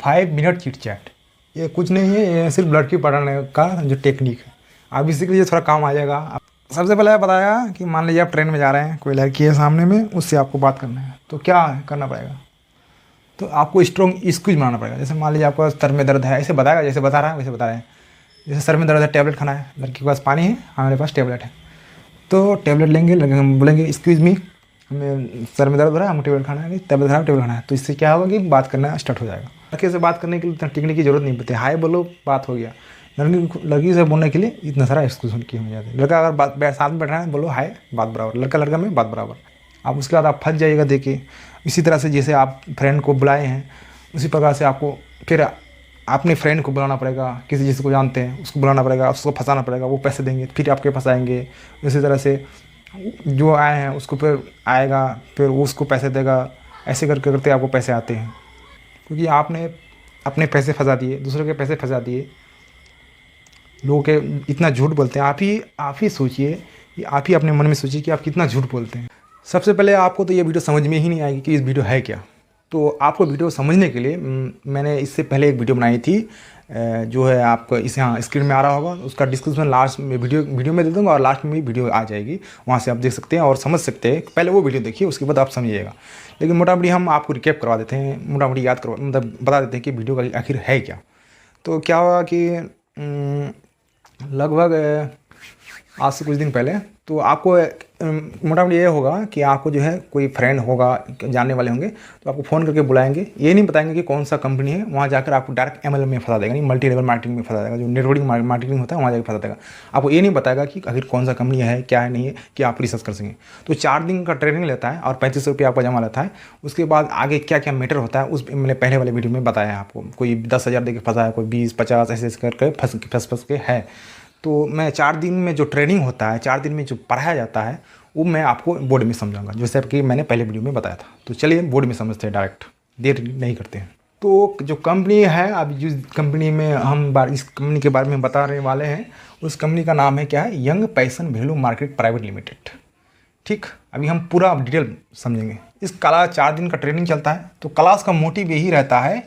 5 minute chit chat, ये कुछ नहीं है, ये सिर्फ लड़की पढ़ाने का जो टेक्निक है। अब इसी के लिए थोड़ा काम आ जाएगा। सबसे पहले बताया कि मान लीजिए आप ट्रेन में जा रहे हैं, कोई लड़की है सामने में, उससे आपको बात करना है, तो क्या करना पड़ेगा? तो आपको स्ट्रॉन्ग एक्सक्यूज बनाना पड़ेगा। जैसे मान लीजिए आपका सर में दर्द है, ऐसे बताएगा, जैसे बता रहा है वैसे बता रहे हैं। जैसे सर में दर्द है, टैबलेट खाना है, लड़की के पास पानी है, हमारे पास टैबलेट है, तो टैबलेट लेंगे, हम बोलेंगे एक्सक्यूज मी, हमें सर में दर्द हो रहा है, हमको टैबलेट खाना है, टैबलेट खाना है, टैबलेट खाना है। तो इससे क्या होगा कि बात करना स्टार्ट हो जाएगा। लड़के से बात करने के लिए टेक्निक की जरूरत नहीं पड़ती, हाय बोलो बात हो गया। लड़की से बोलने के लिए इतना सारा एक्सक्यूज की हो जाती है। लड़का अगर साथ में बैठा है, बोलो हाय, बात बराबर, लड़का में बात बराबर। आप उसके बाद आप फंस जाइएगा। देखिए इसी तरह से जैसे आप फ्रेंड को बुलाए हैं, उसी प्रकार से आपको फिर अपने फ्रेंड को बुलाना पड़ेगा, किसी जिसको जानते हैं उसको बुलाना पड़ेगा, उसको फंसाना पड़ेगा, वो पैसे देंगे, फिर आपके फंसाएंगे। इसी तरह से जो आए हैं उसको फिर आएगा, फिर वो उसको पैसे देगा, ऐसे करते करते आपको पैसे आते हैं। क्योंकि आपने अपने पैसे फंसा दिए, दूसरों के पैसे फंसा दिए, लोगों के इतना झूठ बोलते हैं। आप ही सोचिए, आप ही अपने मन में सोचिए कि आप कितना झूठ बोलते हैं। सबसे पहले आपको तो ये वीडियो समझ में ही नहीं आएगी कि इस वीडियो है क्या। तो आपको वीडियो समझने के लिए मैंने इससे पहले एक वीडियो बनाई थी, जो है आपको इस यहाँ स्क्रीन में आ रहा होगा, उसका डिस्क्रिप्शन लास्ट में वीडियो में दे दूँगा, और लास्ट में भी वीडियो आ जाएगी, वहाँ से आप देख सकते हैं और समझ सकते हैं। पहले वो वीडियो देखिए, उसके बाद आप समझिएगा। लेकिन मोटामोटी हम आपको रिकैप करवा देते हैं, मोटामोटी याद करवा, मतलब बता देते हैं कि वीडियो का आखिर है क्या। तो क्या हुआ कि लगभग आज से कुछ दिन पहले, तो आपको मोटामोटी ये होगा कि आपको जो है कोई फ्रेंड होगा, जानने वाले होंगे, तो आपको फ़ोन करके बुलाएंगे। ये नहीं बताएंगे कि कौन सा कंपनी है, वहाँ जाकर आपको डायरेक्ट MLM में फंसा देगा, नहीं मल्टी लेवल मार्केटिंग में फंसा देगा, जो नेटवर्किंग मार्केटिंग होता है वहाँ जाकर फंसा देगा। आपको ये नहीं बताएगा कि आखिर कौन सा कंपनी है, क्या है, नहीं है, कि आप रिसर्च कर सकें। तो 4 दिन का ट्रेनिंग लेता है और 3500 रुपये आपका जमा लेता है। उसके बाद आगे क्या क्या मैटर होता है उस मैंने पहले वाले वीडियो में बताया है आपको। कोई 10,000 दे के फंसा है, कोई 20-50 ऐसे करके फंस के है। तो मैं 4 दिन में जो ट्रेनिंग होता है, 4 दिन में जो पढ़ाया जाता है, वो मैं आपको बोर्ड में समझाऊंगा, जैसे कि मैंने पहले वीडियो में बताया था। तो चलिए बोर्ड में समझते हैं, डायरेक्ट देर नहीं करते हैं। तो जो कंपनी है, अब जिस कंपनी में हम इस कंपनी के बारे में बताने वाले हैं, उस कंपनी का नाम है क्या है, young passion value market private limited. ठीक, अभी हम पूरा डिटेल समझेंगे। इस क्लास 4 दिन का ट्रेनिंग चलता है। तो क्लास का मोटिव यही रहता है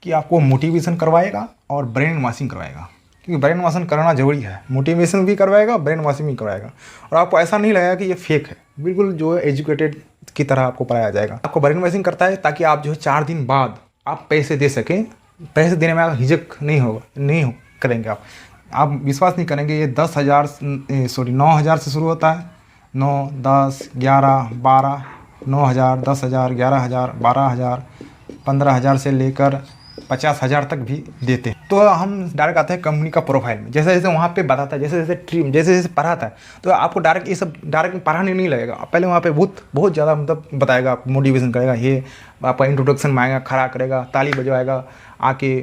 कि आपको मोटिवेशन करवाएगा और ब्रेन वॉशिंग करवाएगा, क्योंकि ब्रेन वॉशिंग करना जरूरी है। मोटिवेशन भी करवाएगा, ब्रेन वॉशिंग भी करवाएगा, और आपको ऐसा नहीं लगेगा कि ये फेक है, बिल्कुल जो है एजुकेटेड की तरह आपको पढ़ाया जाएगा। आपको ब्रेन वॉशिंग करता है ताकि आप जो है 4 दिन बाद आप पैसे दे सकें। पैसे देने में आप हिचक नहीं करेंगे। आप विश्वास नहीं करेंगे। ये 9,000 से शुरू होता है। 9, 10, 11, 12, 9,000, 10,000, 11,000, 12,000, 15,000 से लेकर 50,000 तक भी देते हैं। तो हम डायरेक्ट आते हैं कंपनी का प्रोफाइल में। जैसे जैसे वहाँ पे बताता है, जैसे जैसे पढ़ाता है, तो आपको डायरेक्ट ये सब डायरेक्ट पढ़ाने नहीं लगेगा। पहले वहाँ पे बहुत ज़्यादा मतलब बताएगा, आपको मोटिवेशन करेगा, ये आपका इंट्रोडक्शन में आएगा, खड़ा करेगा, ताली बजवाएगा, आके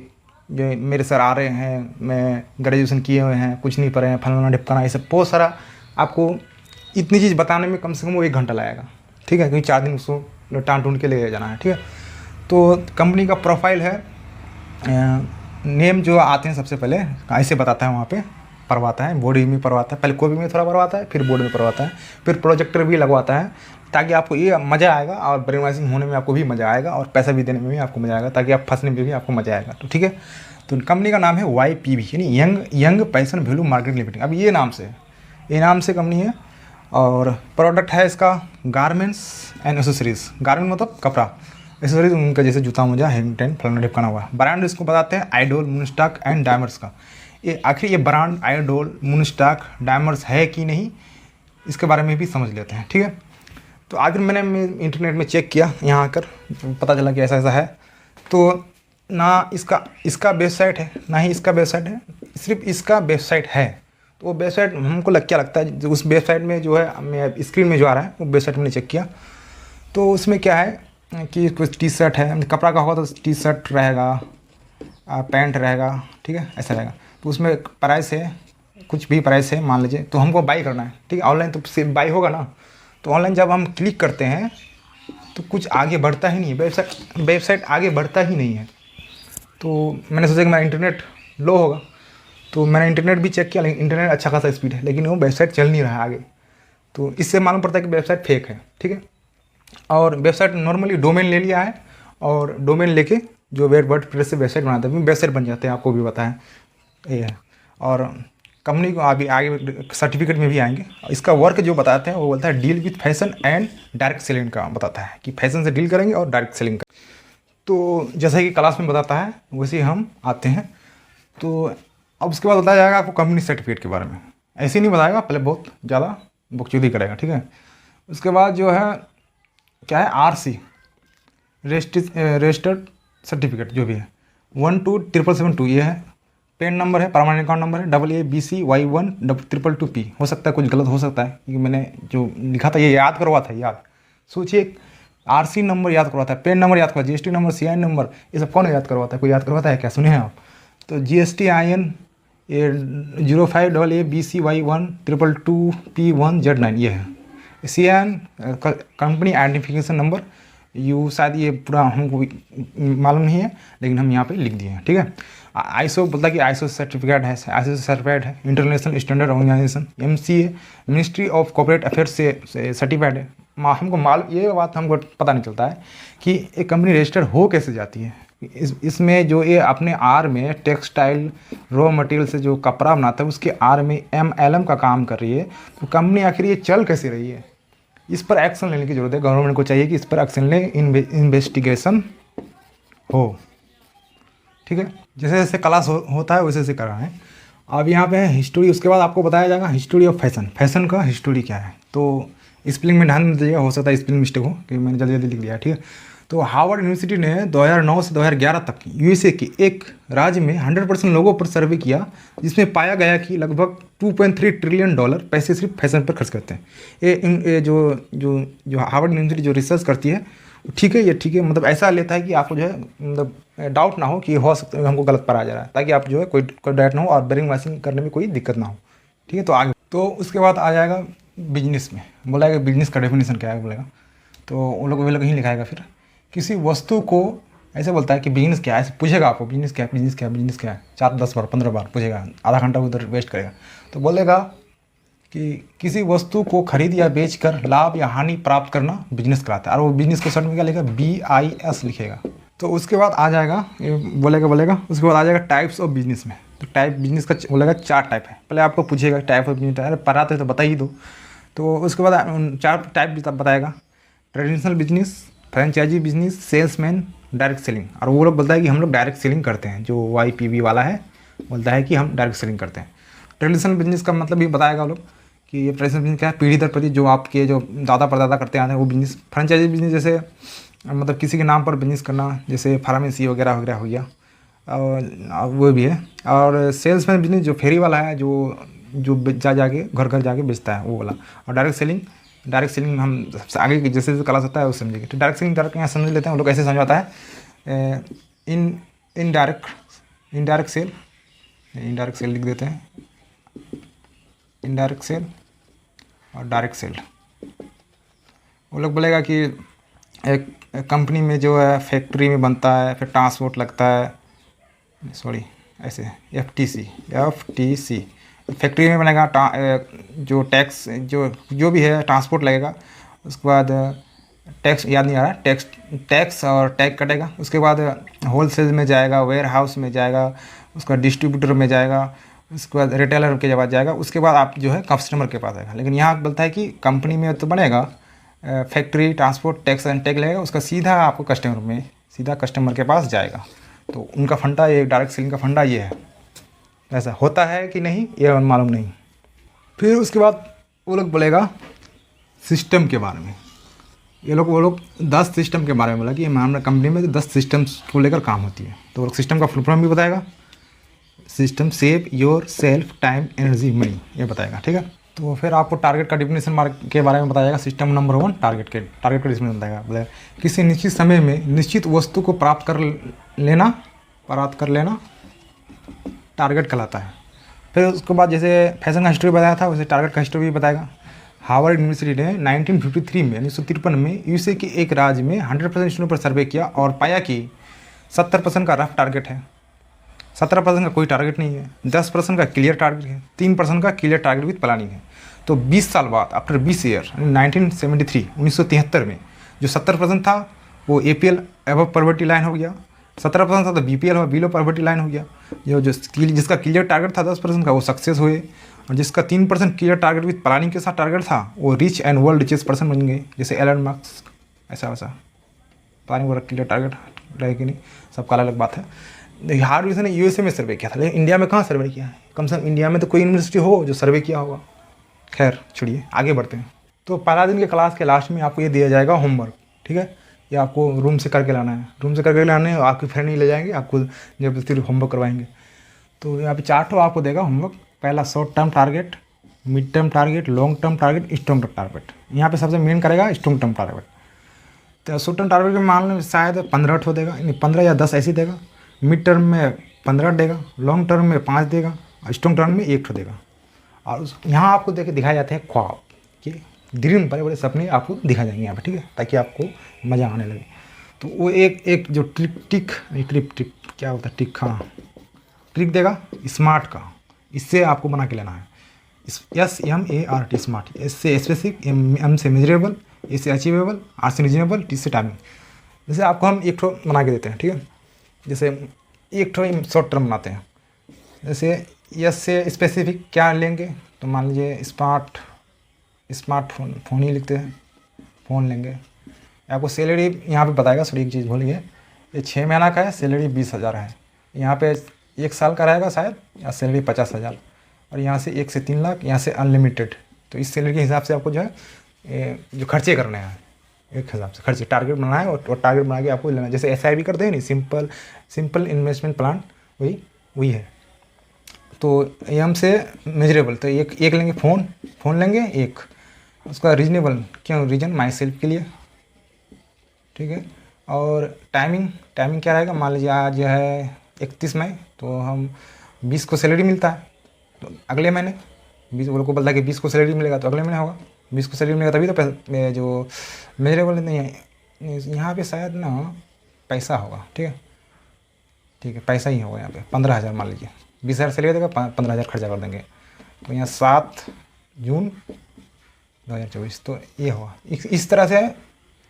जो मेरे सर आ रहे हैं, मैं ग्रेजुएशन किए हुए हैं, कुछ नहीं पढ़े हैं, फलाना ढिपकाना, ये सब बहुत सारा आपको इतनी चीज़ बताने में कम से कम वो 1 घंटा लगेगा। ठीक है, क्योंकि 4 दिन उसको टाँट टूंढ के ले जाना है। ठीक है, तो कंपनी का प्रोफाइल है, नेम जो आते हैं सबसे पहले ऐसे बताता है, वहाँ पे पढ़वाता है, बोर्ड में पढ़वाता है, पहले कॉपी में थोड़ा पढ़वाता है, फिर बोर्ड में पढ़वाता है, फिर प्रोजेक्टर भी लगवाता है, ताकि आपको ये मज़ा आएगा और ब्रेन वॉशिंग होने में आपको भी मज़ा आएगा और पैसा भी देने में भी आपको मज़ा आएगा, ताकि आप फंसने में भी आपको मज़ा आएगा। तो ठीक है, तो कंपनी का नाम है YPV, यानी young passion value market limited. अब ये नाम से कंपनी है, और प्रोडक्ट है इसका गारमेंट्स एंड एसेसरीज। गारमेंट मतलब कपड़ा, एसेसरीज उनका जैसे जूता मोजा, हैंगटेन, फलाना ढिपकाना हुआ। ब्रांड इसको बताते हैं आइडोल, मूनस्टॉक एंड डायमंड्स का। ये आखिर ये ब्रांड आइडोल, मूनस्टॉक, डायमंड्स है कि नहीं, इसके बारे में भी समझ लेते हैं। ठीक है, तो आखिर मैंने इंटरनेट में चेक किया, यहाँ आकर पता चला कि ऐसा ऐसा है। तो ना इसका वेबसाइट है, ना ही इसका वेबसाइट है, सिर्फ इसका वेबसाइट है। तो वो वेबसाइट हमको क्या लगता है, उस वेबसाइट में जो है, मैं स्क्रीन में जो आ रहा है वो वेबसाइट मैंने चेक किया, तो उसमें क्या है कि कुछ टी-शर्ट है, कपड़ा का होगा तो टी-शर्ट रहेगा, पैंट रहेगा, ठीक है, ऐसा रहेगा। तो उसमें प्राइस है, कुछ भी प्राइस है मान लीजिए, तो हमको बाई करना है। ठीक है, ऑनलाइन तो सिर्फ बाई होगा ना, तो ऑनलाइन जब हम क्लिक करते हैं तो कुछ आगे बढ़ता ही नहीं, वेबसाइट आगे बढ़ता ही नहीं है। तो मैंने सोचा कि मेरा इंटरनेट लो होगा, तो मैंने इंटरनेट भी चेक किया, लेकिन इंटरनेट अच्छा खासा स्पीड है, लेकिन वो वेबसाइट चल नहीं रहा है आगे। तो इससे मालूम पड़ता है कि वेबसाइट फेक है। ठीक है, और वेबसाइट नॉर्मली डोमेन ले लिया है, और डोमेन लेके जो वर्डप्रेस से वेबसाइट बनाते हैं वेबसाइट बन जाते हैं, आपको भी पता है ये है। और कंपनी को आगे आगे सर्टिफिकेट में भी आएंगे। इसका वर्क जो बताते हैं वो बोलता है deal with fashion and direct selling का बताता है कि फैशन से डील करेंगे और डायरेक्ट सेलिंग का। तो जैसा कि क्लास में बताता है वैसे ही हम आते हैं। तो अब उसके बाद बताया जाएगा आपको कंपनी सर्टिफिकेट के बारे में। ऐसे ही नहीं बताएगा, पहले बहुत ज़्यादा बकचोदी करेगा, ठीक है। उसके बाद जो है क्या है, RC रजिस्टर्ड सर्टिफिकेट जो भी है 127772 ये है। पेन नंबर है, परमानेंट अकाउंट नंबर है AABCY12222P। हो सकता है कुछ गलत हो सकता है क्योंकि मैंने जो लिखा था ये याद करवा था। याद सोचिए, RC नंबर याद करवाता है, पेन नंबर याद करवा, GST नंबर, CIN नंबर, ये सब कौन याद करवाता है? कोई याद करवाता है क्या? सुने हैं आप? तो GSTIN 05ABCY12222P1Z9 ये है। CIN कंपनी आइडेंटिफिकेशन नंबर, शायद ये पूरा हमको मालूम नहीं है लेकिन हम यहाँ पे लिख दिए हैं, ठीक है। ISO बोलता है कि ISO सर्टिफिकेट है, ISO सर्टिफाइड है, international standard organisation MCA ministry of corporate affairs से सर्टिफाइड है। हमको ये बात हमको पता नहीं चलता है कि एक कंपनी रजिस्टर्ड हो कैसे जाती है। इसमें जो ये अपने आर में टेक्सटाइल रॉ मटेरियल से जो कपड़ा बनाता है उसके आर में MLM का काम कर रही है, तो कंपनी आखिर ये चल कैसे रही है? इस पर एक्शन लेने की ज़रूरत है। गवर्नमेंट को चाहिए कि इस पर एक्शन ले, इन्वेस्टिगेशन हो, ठीक है। जैसे जैसे क्लास होता है वैसे वैसे कर रहे हैं। अब यहाँ पे है हिस्ट्री। उसके बाद आपको बताया जाएगा हिस्ट्री ऑफ फैशन। फैशन का हिस्ट्री क्या है, तो स्पेलिंग में ध्यान दीजिएगा, हो सकता है स्पेलिंग मिस्टेक हो क्योंकि मैंने जल्दी जल्दी लिख दिया, ठीक है। तो हार्वर्ड यूनिवर्सिटी ने 2009 से 2011 तक USA के एक राज्य में 100% लोगों पर सर्वे किया, जिसमें पाया गया कि लगभग $2.3 ट्रिलियन पैसे सिर्फ फैशन पर खर्च करते हैं। ये जो हार्वर्ड यूनिवर्सिटी जो रिसर्च करती है ठीक है, ये ठीक है, मतलब ऐसा लेता है कि आपको जो है मतलब डाउट ना हो कि हो सकता है हमको गलत पर आ जा रहा है, ताकि आप जो है कोई डाउट ना हो और बेरिंग वाशिंग करने में कोई दिक्कत ना हो, ठीक है। तो आगे तो उसके बाद आ जाएगा बिजनेस में। बोला बिजनेस का डेफिनेशन क्या है बोलेगा, तो वो लोग कहीं लिखाएगा। फिर किसी वस्तु को ऐसे बोलता है कि बिजनेस क्या है, ऐसे पूछेगा आपको बिजनेस क्या है, बिजनेस क्या है, बिजनेस क्या है, 4-10 बार 15 बार पूछेगा, आधा घंटा उधर वेस्ट करेगा। तो बोलेगा कि किसी वस्तु को खरीद या बेचकर लाभ या हानि प्राप्त करना बिजनेस कहलाता है। और वो बिजनेस को शॉर्ट में क्या लिखेगा, BIS लिखेगा। तो उसके बाद आ जाएगा ये बोलेगा उसके बाद आ जाएगा टाइप्स ऑफ बिजनेस में। तो टाइप बिजनेस का बोलेगा 4 टाइप है। पहले आपको पूछेगा टाइप ऑफ बिजनेस, अरे पढ़ाते तो बता ही दो। तो उसके बाद 4 टाइप बताएगा, traditional business, franchise business, salesman, direct selling. और वो लोग बोलता है कि हम लोग डायरेक्ट सेलिंग करते हैं। जो YPB वाला है बोलता है कि हम डायरेक्ट सेलिंग करते हैं। ट्रेडिशनल बिजनेस का मतलब भी बताएगा वो लोग कि ये ट्रेडिशनल बिजनेस क्या है, पीढ़ी दर पीढ़ी जो आपके जो दादा परदादा करते आते हैं वो बिजनेस। फ्रेंचाइजी बिजनेस जैसे मतलब किसी के नाम पर बिजनेस करना, जैसे फार्मेसी वगैरह वगैरह हो गया, और वो भी है। और सेल्समैन बिजनेस जो फेरी वाला है, जो जाके घर जाके बेचता है वो वाला। और डायरेक्ट सेलिंग में हम आगे जैसे जैसे क्लास होता है वो समझेंगे। तो डायरेक्ट सेलिंग यहाँ समझ लेते हैं। वो लोग ऐसे समझाता है इनडायरेक्ट सेल लिख देते हैं, इनडायरेक्ट सेल और डायरेक्ट सेल। वो लोग बोलेगा कि एक कंपनी में जो है फैक्ट्री में बनता है, फिर ट्रांसपोर्ट लगता है, सॉरी ऐसे FTC फैक्ट्री में बनेगा, जो टैक्स जो भी है ट्रांसपोर्ट लगेगा। उसके बाद टैक्स याद नहीं आ रहा, टैक्स और टैग कटेगा। उसके बाद होलसेल में जाएगा, वेयर हाउस में जाएगा, उसका डिस्ट्रीब्यूटर में जाएगा, उसके बाद रिटेलर के पास जाएगा, उसके बाद आप जो है कस्टमर के पास आएगा। लेकिन यहाँ बोलता है कि कंपनी में तो बनेगा factory, transport, tax and tag लगेगा, उसका सीधा आपको सीधा कस्टमर के पास जाएगा। तो उनका फंडा, ये डायरेक्ट सेलिंग का फंडा ये है। ऐसा होता है कि नहीं ये मालूम नहीं। फिर उसके बाद वो लोग बोलेगा सिस्टम के बारे में। वो लोग 10 सिस्टम के बारे में बोला कि हमारा कंपनी में 10 सिस्टम्स को लेकर काम होती है। तो सिस्टम का फुल फॉर्म भी बताएगा, system save your self time energy money, ये बताएगा, ठीक है। तो फिर आपको टारगेट का डिफिनेशन के बारे में बताएगा। सिस्टम नंबर 1 टारगेट का डिफिनेशन बताएगा। बोले किसी निश्चित समय में निश्चित वस्तु को प्राप्त कर लेना टारगेट कहलाता है। फिर उसके बाद जैसे फैशन का हिस्ट्री बताया था वैसे टारगेट का हिस्ट्री भी बताएगा। हार्वर्ड यूनिवर्सिटी ने 1953 में 1953 में USA के एक राज्य में 100% स्टूडेंट पर सर्वे किया और पाया कि 70% का रफ टारगेट है, 17% का कोई टारगेट नहीं है, 10% का क्लियर टारगेट है, 3% का क्लियर टारगेट विद प्लानिंग है। तो 20 साल बाद आफ्टर 20 ईयर 1973 में जो 70% था वो APL एबव पॉवर्टी लाइन हो गया, 17% था तो BPL हुआ, बिलो पॉवर्टी लाइन हो गया। जिसका क्लियर टारगेट था 10% का वो सक्सेस हुए, और जिसका 3% क्लियर टारगेट विद प्लानिंग के साथ टारगेट था वो rich and world richest person बन गए, जैसे एलन मस्क। ऐसा वैसा प्लानिंग और क्लियर टारगेट रहे कि नहीं, सबका अलग बात है। हार्वर्ड यूनिवर्सिटी ने USA में सर्वे किया था, लेकिन इंडिया में कहाँ सर्वे किया है? कम से कम इंडिया में तो कोई यूनिवर्सिटी हो जो सर्वे किया होगा। खैर छोड़िए, आगे बढ़ते हैं। तो पहला दिन के क्लास के लास्ट में आपको ये दिया जाएगा होमवर्क, ठीक है। ये आपको रूम से करके लाना है, रूम से करके लाना है, आपके फ्रेंड ही ले जाएंगे, आपको जब फिर होमवर्क करवाएंगे। तो यहाँ पे 4 ठो आपको देगा होमवर्क। पहला short term target, mid term target, long term target, strong term target. यहाँ पे सबसे मेन करेगा स्ट्रॉन्ग टर्म टारगेट। तो शॉर्ट टर्म टारगेट में मान लो शायद 15 ठो देगा, 15 या 10 ऐसी देगा। मिड टर्म में 15 देगा, लॉन्ग टर्म में 5 देगा, स्ट्रॉन्ग टर्म में 1 ठो देगा। और यहाँ आपको दिखाए जाते हैं ख्वाब कि ड्रीम, बड़े बड़े सपने आपको दिखाए जाएंगे यहाँ पे, ठीक है, ताकि आपको मज़ा आने लगे। तो वो एक जो ट्रिक क्या होता है, ट्रिक देगा स्मार्ट का। इससे आपको बना के लेना है, SMART स्मार्ट। इससे स्पेसिफिक, M से मेजरेबल, A से अचीवेबल, R से रीजनेबल, T से टाइमिंग। जैसे आपको हम 1 ठो बना के देते हैं, ठीक है। जैसे 1 ठो शॉर्ट टर्म बनाते हैं। जैसे S से स्पेसिफिक क्या लेंगे, तो मान लीजिए स्मार्टफोन ही लिखते हैं, फ़ोन लेंगे। आपको सैलरी यहाँ पे बताएगा, सॉरी एक चीज़ भूल गए, ये 6 महीना का है, सैलरी 20,000 है। यहाँ पे 1 साल का रहेगा शायद, या सैलरी 50,000, और यहाँ से 1 से 3 लाख, यहाँ से अनलिमिटेड। तो इस सैलरी के हिसाब से आपको जो है जो खर्चे करने हैं, एक हिसाब से खर्चे टारगेट बनाना है, और टारगेट बना के आपको लेना है। जैसे SIP करते हैं नहीं, सिंपल इन्वेस्टमेंट प्लान, वही है। तो M से मेजरेबल, तो एक लेंगे फ़ोन लेंगे एक। उसका रीजनेबल क्यों, रीजन माई सेल्फ के लिए, ठीक है। और टाइमिंग क्या रहेगा, मान लीजिए आज है 31 मई, तो हम 20 को सैलरी मिलता है, तो अगले महीने 20 वो लोग को बोलता है कि 20 को सैलरी मिलेगा, तो अगले महीने होगा 20 को सैलरी मिलेगा, तभी तो जो मेजरेबल नहीं है यहाँ पे शायद ना पैसा होगा, ठीक है, पैसा ही होगा यहाँ पे। 15,000 मान लीजिए, 20,000 सैलरी देगा, 15,000 खर्चा कर देंगे। तो यहाँ 7 जून 2024, तो ये हुआ। इस तरह से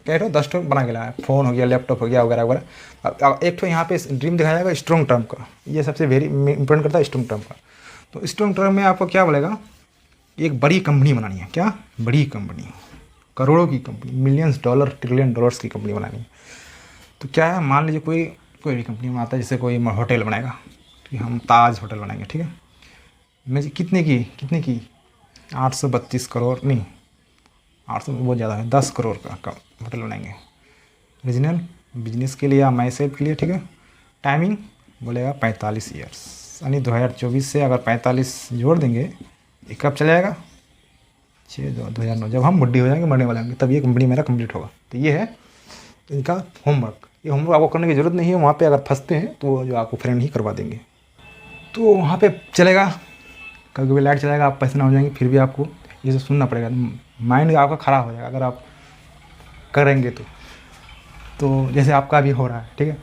कह रहे हो 10 ठो बना के लाया, फ़ोन हो गया, लैपटॉप हो गया, वगैरह वगैरह। अब 1 ठो यहाँ पे ड्रीम दिखाया जाएगा स्ट्रॉन्ग टर्म का, ये सबसे वेरी इंपॉर्टेंट करता है स्ट्रॉन्ग टर्म का। तो स्ट्रॉन्ग टर्म में आपको क्या बोलेगा, एक बड़ी कंपनी बनानी है। क्या बड़ी कंपनी, करोड़ों की company, millions dollar, trillion dollars की कंपनी बनानी है। तो क्या है, मान लीजिए कोई भी कंपनी बनाता है, जैसे कोई होटल बनाएगा कि हम ताज होटल बनाएंगे, ठीक है। मैं कितने की 832 करोड़ नहीं, 800 बहुत ज़्यादा है, 10 करोड़ का होटल बनाएंगे, रीजनल बिजनेस के लिए या माई सेल्फ के लिए, ठीक है। टाइमिंग बोलेगा 45 ईयर्स, यानी 2024 से अगर 45 जोड़ देंगे, ये कब चला जाएगा, 6/2009, जब हम बुढ़े हो जाएंगे, मरने वाले होंगे, तब ये कंपनी मेरा कंप्लीट होगा। तो ये है इनका होमवर्क। ये होमवर्क आपको करने की ज़रूरत नहीं है, वहाँ पे अगर फंसते हैं तो जो आपको फ्रेंड ही करवा देंगे। तो वहाँ पे चलेगा, कभी कभी लाइट चलाएगा, आप पैसे ना हो जाएंगे, फिर भी आपको ये सब सुनना पड़ेगा, माइंड आपका ख़राब हो जाएगा अगर आप करेंगे तो जैसे आपका भी हो रहा है, ठीक है।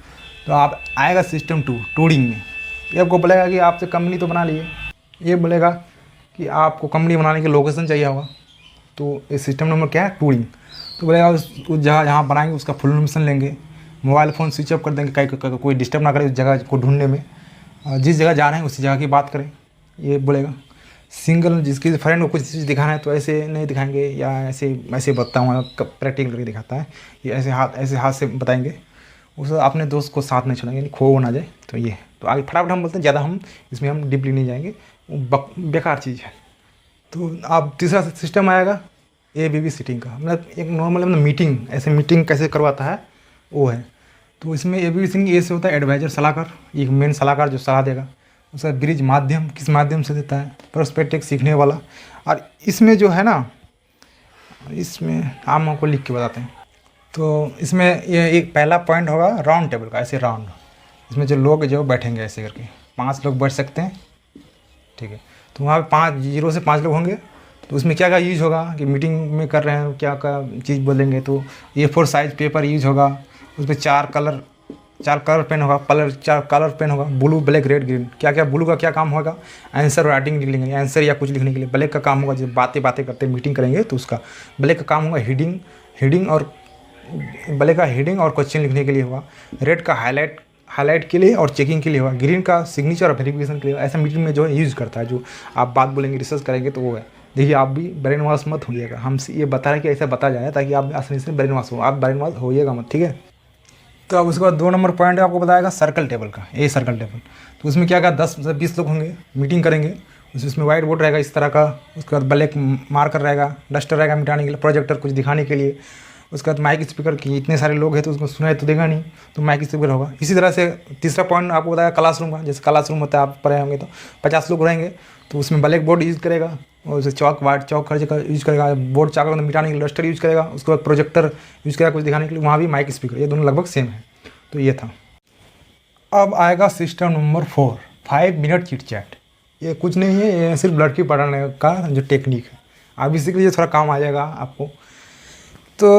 तो आप आएगा सिस्टम 2 टूरिंग में, ये आपको बोलेगा कि आपसे कंपनी तो बना लिए, ये बोलेगा कि आपको कंपनी बनाने के लोकेशन चाहिए होगा। तो इस सिस्टम नंबर क्या है, टूरिंग। तो बोलेगा उस जगह जहाँ बनाएंगे उसका फुल इन्फॉर्मेशन लेंगे, मोबाइल फ़ोन स्विच ऑफ कर देंगे, कोई डिस्टर्ब ना करे उस जगह को ढूंढने में, जिस जगह जा रहे हैं उसी जगह की बात करें, ये बोलेगा। सिंगल जिसकी फ्रेंड को कुछ चीज़ दिखाना है तो ऐसे नहीं दिखाएंगे, या ऐसे बताऊँगा, प्रैक्टिकल करके दिखाता है, ये ऐसे हाथ से बताएंगे, उस अपने दोस्त को साथ नहीं छोड़ेंगे, नहीं खो ना जाए। तो ये तो आगे फटाफट हम बोलते हैं, ज़्यादा हम इसमें हम डीपली नहीं जाएंगे, बेकार चीज़ है। तो आप तीसरा सिस्टम आएगा ABB सीटिंग का, मतलब एक नॉर्मल मीटिंग, ऐसे मीटिंग कैसे करवाता है वो है। तो इसमें ABB सीटिंग ए से होता है एडवाइजर, सलाहकार, एक मेन सलाहकार जो सलाह देगा। उसका ब्रिज माध्यम किस माध्यम से देता है, पर्सपेक्टिव सीखने वाला। और इसमें जो है ना, इसमें हम आपको लिख के बताते हैं। तो इसमें ये एक पहला पॉइंट होगा राउंड टेबल का, ऐसे राउंड, इसमें जो लोग जो बैठेंगे ऐसे करके 5 लोग बैठ सकते हैं, ठीक है। तो वहाँ पे 0 से 5 लोग होंगे। तो उसमें क्या क्या यूज होगा कि मीटिंग में कर रहे हैं, क्या क्या चीज़ बोलेंगे, तो A4 साइज पेपर यूज होगा, उसमें 4 कलर पेन होगा, 4 कलर पेन होगा, ब्लू, ब्लैक, रेड, ग्रीन। क्या ब्लू का क्या काम होगा, आंसर राइटिंग लिखेंगे, आंसर या कुछ लिखने के लिए। ब्लैक का काम होगा जब बातें करते मीटिंग करेंगे तो उसका ब्लैक का काम होगा हेडिंग और ब्लैक का हेडिंग और क्वेश्चन लिखने के लिए होगा। रेड का हाईलाइट हाईलाइट के लिए और चेकिंग के लिए होगा, ग्रीन का सिग्नेचर और वेरिफिकेशन के लिए। ऐसा मीटिंग में जो है यूज़ करता है, जो आप बात बोलेंगे रिसर्च करेंगे तो वो है। देखिए आप भी ब्रेन वॉश मत होइएगा, हमसे ये बता रहे हैं कि ऐसा बता जाए ताकि आप आसानी से ब्रेन वॉश हो, आप ब्रेन वॉश होइएगा मत, ठीक है। तो अब उसके बाद 2 नंबर पॉइंट आपको बताएगा सर्कल टेबल का, ये सर्कल टेबल। तो उसमें क्या 10 से 20 लोग होंगे, मीटिंग करेंगे, उसमें वाइट बोर्ड रहेगा इस तरह का, उसके बाद ब्लैक मार्कर रहेगा, डस्टर रहेगा मिटाने के लिए, प्रोजेक्टर कुछ दिखाने के लिए, उसके बाद माइक स्पीकर की इतने सारे लोग हैं तो उसको सुनाई तो देगा नहीं, तो माइक स्पीकर होगा। इसी तरह से तीसरा पॉइंट आपको बताया क्लासरूम का, जैसे क्लासरूम होता है आप पढ़े होंगे तो 50 लोग रहेंगे, तो उसमें ब्लैक बोर्ड यूज़ करेगा, और उसे चौक वाइट चौक खर्च का यूज़ करेगा, बोर्ड चाक मिटाने के लिए डस्टर यूज़ करेगा, उसके बाद प्रोजेक्टर यूज़ करेगा कुछ दिखाने के लिए, वहाँ भी माइक स्पीकर, ये दोनों लगभग सेम है। तो ये था। अब आएगा system number 4, 5 minute chit chat. ये कुछ नहीं है, ये सिर्फ लड़की पढ़ाने का जो टेक्निक है, अब इसी के लिए थोड़ा काम आ जाएगा आपको। तो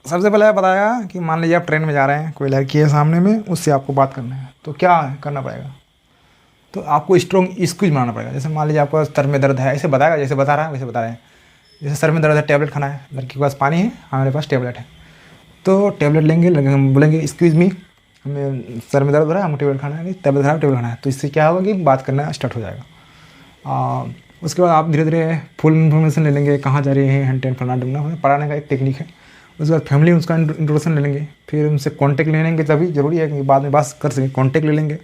सबसे पहले बताया कि मान लीजिए आप ट्रेन में जा रहे हैं, कोई लड़की है सामने में, उससे आपको बात करना है, तो क्या करना पड़ेगा, तो आपको स्ट्रॉन्ग एक्सक्यूज बनाना पड़ेगा। जैसे मान लीजिए आपको सर में दर्द है, ऐसे बताएगा, जैसे बता रहा है वैसे बता रहे हैं। जैसे सर में दर्द है, टैबलेट खाना है, लड़की के पास पानी है, हमारे पास टैबलेट है, तो टैबलेट लेंगे, हम बोलेंगे एक्सक्यूज मी, हमें सर में दर्द हो रहा है, हमको टैबलेट खाना है, नहीं टैबलेट खाना है, टैबलेट खाना है। तो इससे क्या होगा कि बात करना स्टार्ट हो जाएगा। उसके बाद आप धीरे धीरे फुल इन्फॉर्मेशन ले लेंगे, कहाँ जा रहे हैं, हैंड टेन फलाना डुमना, पढ़ाने का एक टेक्निक है। उसके बाद फैमिली उसका इंट्रोडक्शन ले लेंगे, फिर उनसे कॉन्टैक्ट ले लेंगे, तभी ज़रूरी है कि बाद में बात कर सकें, कॉन्टैक्ट ले लेंगे,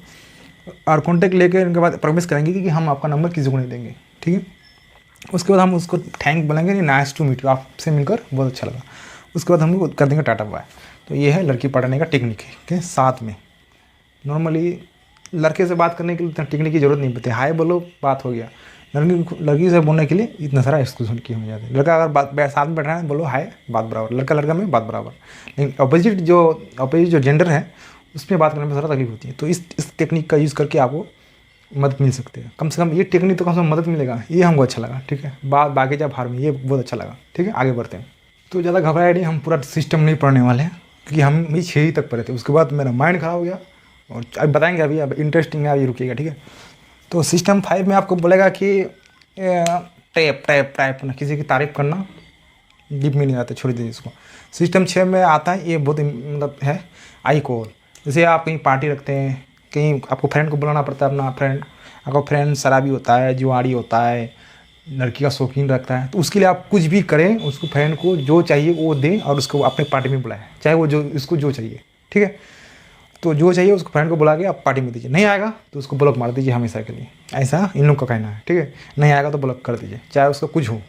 और कॉन्टैक्ट लेके उनके बाद प्रॉमिस करेंगे कि हम आपका नंबर किसी को नहीं देंगे, ठीक है। उसके बाद हम उसको थैंक बोलेंगे, नहीं नाइस टू मीट यू, आपसे मिलकर बहुत अच्छा लगा। उसके बाद हम लोग कर देंगे टाटा बाय। तो ये है लड़की पढ़ाने का टेक्निक है, ठीक है। साथ में नॉर्मली लड़के से बात करने के लिए टेक्निक की जरूरत नहीं पड़ती, हाय बोलो बात हो गया। लड़की से बोलने के लिए इतना सारा एक्सक्यूजन की हो जाती है। लड़का अगर बात साथ में बैठा है बोलो हाय, बात बराबर, लड़का में बात बराबर। लेकिन अपोजिट जो जेंडर है उसमें बात करने में ज़रा तकलीफ होती है। तो इस टेक्निक का यूज़ करके आपको मदद मिल सकती है, कम से कम ये टेक्निक तो कम से कम मदद मिलेगा, ये हमको अच्छा लगा, ठीक है। बाकी जब हार में ये बहुत अच्छा लगा, ठीक है। आगे बढ़ते हैं। तो ज़्यादा घबराए नहीं, हम पूरा सिस्टम नहीं पढ़ने वाले हैं, क्योंकि हम भी 6 ही तक पढ़े थे, उसके बाद मेरा माइंड ख़राब हो गया। और अब बताएंगे अभी, अब इंटरेस्टिंग है, अभी रुकिएगा, ठीक है। तो सिस्टम 5 में आपको बोलेगा कि टाइप ना, किसी की तारीफ़ करना, डीप में नहीं आता, छोड़ दीजिए इसको। सिस्टम 6 में आता है, ये बहुत मतलब है आई कॉल। जैसे आप कहीं पार्टी रखते हैं, कहीं आपको फ्रेंड को बुलाना पड़ता है, अपना फ्रेंड, आपका फ्रेंड शराबी होता है, जुआड़ी होता है, लड़की का शौकीन रखता है, तो उसके लिए आप कुछ भी करें, उसको फ्रेंड को जो चाहिए वो दें और उसको अपने पार्टी में बुलाएं, चाहे वो जो इसको जो चाहिए, ठीक है। तो जो चाहिए उसको फ्रेंड को बुला के आप पार्टी में दीजिए। नहीं आएगा तो उसको ब्लॉक मार दीजिए हमेशा के लिए, ऐसा इन लोग का कहना है, ठीक है। नहीं आएगा तो ब्लॉक कर दीजिए, चाहे उसका कुछ हो,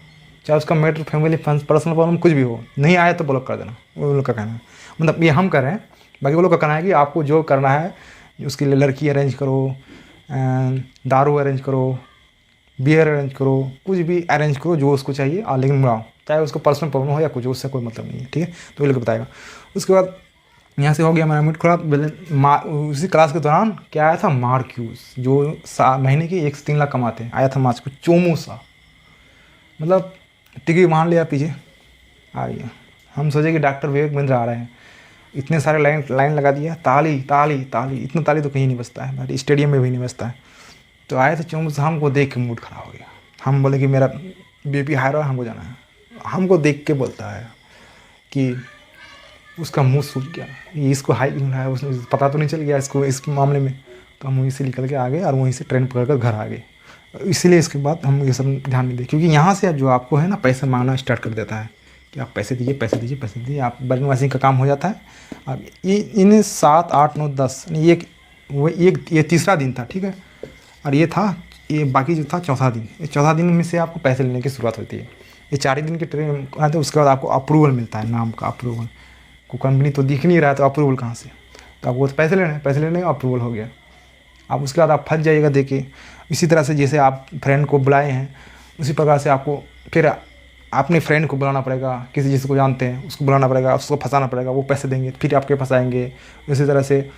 चाहे उसका मैटर फैमिली पर्सनल प्रॉब्लम कुछ भी हो, नहीं आया तो ब्लॉक कर देना, वो लोग का कहना है। मतलब ये हम कर रहे हैं, बाकी वो लोग का कहना है कि आपको जो करना है उसके लिए लड़की अरेंज करो, दारू अरेंज करो, बियर अरेंज करो, कुछ भी अरेंज करो जो उसको चाहिए, और लेकिन बुलाओ, चाहे उसको पर्सनल प्रॉब्लम हो या कुछ, उससे कोई मतलब नहीं है, ठीक है। तो ये लोग बताएगा। उसके बाद यहाँ से हो गया हमारा मूड खराब। उसी क्लास के दौरान क्या आया था, मार्क्यूस, जो महीने की 1 से 3 लाख कमाते हैं, आया था मार्च को, चोमू सा, मतलब टिकट मान लिया पीछे आ गया। हम सोचे कि डॉक्टर विवेक महेंद्र आ रहे हैं, इतने सारे लाइन लगा दिया, ताली ताली ताली, इतना ताली तो कहीं नहीं बजता है, स्टेडियम में भी नहीं बजता है। तो आए थे चोमू सा, हमको देख के मूड खराब हो गया। हम बोले कि मेरा BP हाई रहा है, हमको जाना है। हमको देख के बोलता है कि उसका मुंह सूख गया, ये इसको हाई क्यों है, उसने पता तो नहीं चल गया इसको इस मामले में। तो हम वहीं से निकल के आ गए और वहीं से ट्रेन पकड़ कर घर आ गए। इसीलिए इसके बाद हम ये सब ध्यान नहीं दें, क्योंकि यहाँ से जो आपको है ना पैसा मांगना स्टार्ट कर देता है कि आप पैसे दीजिए पैसे दीजिए पैसे दीजिए, आप ब्रेन वॉशिंग का काम हो जाता है। अब ये इन 7, 8, 9, 10 ये तीसरा दिन था, ठीक है। और ये था, ये बाकी जो था चौथा दिन, ये चौथा दिन में से आपको पैसे लेने की शुरुआत होती है। ये 4 दिन की ट्रेन आते हैं, उसके बाद आपको अप्रूवल मिलता है, नाम का अप्रूवल। को कंपनी तो दिख नहीं रहा है तो अप्रूवल कहाँ से, तो आपको पैसे लेने हैं, पैसे लेने का अप्रूवल हो गया। आप उसके बाद आप फंस जाइएगा देके। इसी तरह से जैसे आप फ्रेंड को बुलाए हैं, उसी प्रकार से आपको फिर अपने फ्रेंड को बुलाना पड़ेगा, किसी जिसको जानते हैं उसको बुलाना पड़ेगा, उसको फंसाना पड़ेगा, वो पैसे देंगे, फिर आपके फंसाएंगे। इसी तरह से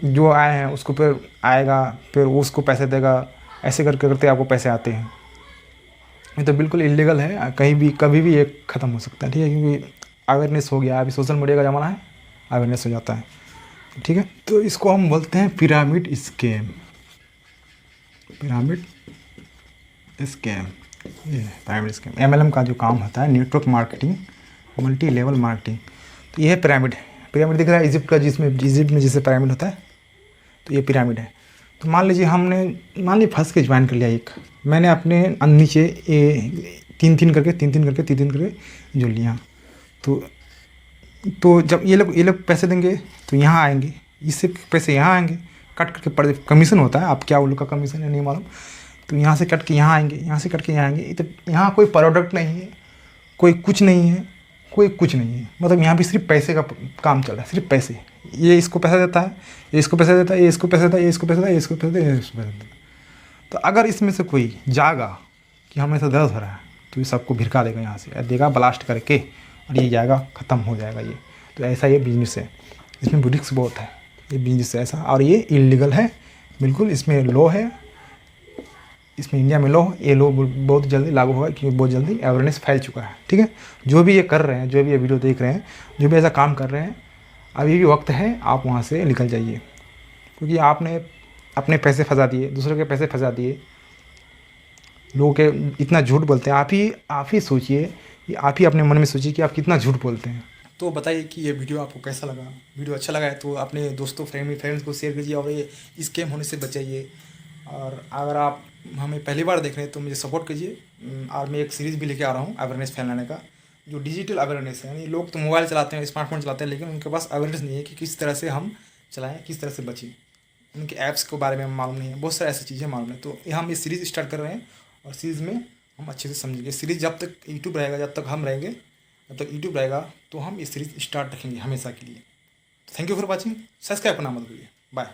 जो आए हैं उसको फिर आएगा, फिर वो उसको पैसे देगा, ऐसे करते करते आपको पैसे आते हैं। ये तो बिल्कुल इलीगल है, कहीं भी कभी भी ये ख़त्म हो सकता है, ठीक है। क्योंकि अवेयरनेस हो गया, अभी सोशल मीडिया का ज़माना है, अवेयरनेस हो जाता है, ठीक है। तो इसको हम बोलते हैं पिरामिड स्कैम। पिरामिड स्कैम, ये पिरामिड स्कैम। MLM का जो काम होता है, network marketing, multi level marketing. तो ये है पिरामिड। पिरामिड दिख रहा है इजिप्ट का, जिसमें इजिप्ट में जैसे पिरामिड होता है तो ये पिरामिड है। तो मान लीजिए फंस के ज्वाइन कर लिया एक, मैंने अपने नीचे ये तीन तीन करके जोड़ लिया। तो जब ये लोग पैसे देंगे तो यहाँ आएंगे, इससे पैसे यहाँ आएंगे, कट करके पड़ कमीशन होता है, आप क्या उन लोग का कमीशन है नहीं मालूम। तो यहाँ से कट के यहाँ आएंगे, यहाँ से कट के यहाँ आएंगे। तो यहाँ कोई प्रोडक्ट नहीं है, कोई कुछ नहीं है, मतलब यहाँ भी सिर्फ पैसे का काम चल रहा है, सिर्फ पैसे। ये इसको पैसा देता है, ये इसको पैसा देता है, ये इसको पैसा देता है, ये इसको पैसा देता है, ये इसको पैसा देता है, ये इसको पैसा देता है। तो अगर इसमें से कोई जागा कि हमें ऐसा दर्द हो रहा है, तो ये सबको भिड़का देगा, यहाँ से देगा ब्लास्ट करके, और ये जाएगा, ख़त्म हो जाएगा ये। तो ऐसा ये बिजनेस है, इसमें रिस्क बहुत है ये बिजनेस ऐसा, और ये इलीगल है बिल्कुल। इसमें लॉ है, इसमें इंडिया में लॉ, ये लॉ बहुत जल्दी लागू होगा, क्योंकि बहुत जल्दी अवेयरनेस फैल चुका है। ठीक है, जो भी ये कर रहे हैं, जो भी ये वीडियो देख रहे हैं, जो भी ऐसा काम कर रहे हैं, अभी भी वक्त है, आप वहाँ से निकल जाइए। क्योंकि आपने अपने पैसे फंसा दिए, दूसरों के पैसे फंसा दिए, लोगों के इतना झूठ बोलते हैं। आप ही सोचिए, कि आप ही अपने मन में सोचिए कि आप कितना झूठ बोलते हैं। तो बताइए कि ये वीडियो आपको कैसा लगा। वीडियो अच्छा लगा है तो अपने दोस्तों फ्रेंड्स को शेयर कीजिए, और ये स्कैम होने से बचाइए। और अगर आप हमें पहली बार देख रहे हैं तो मुझे सपोर्ट कीजिए। और मैं एक सीरीज़ भी लेके आ रहा हूँ अवेयरनेस फैलाने का, जो डिजिटल अवेयरनेस है। यानी लोग तो मोबाइल चलाते हैं, स्मार्टफोन चलाते हैं, लेकिन उनके पास अवेयरनेस नहीं है कि किस तरह से हम चलाएँ, किस तरह से बचें। उनके ऐप्स के बारे में मालूम नहीं है, बहुत सारी ऐसी चीज़ें मालूम है। तो ये हम ये सीरीज़ स्टार्ट कर रहे हैं, और सीरीज़ में हम अच्छे से समझेंगे। सीरीज़ जब तक यूट्यूब रहेगा, जब तक हम रहेंगे, जब तक यूट्यूब रहेगा, तो हम ये सीरीज़ स्टार्ट रखेंगे हमेशा के लिए। Thank you for watching. Subscribe करना मत भूलिए। बाय।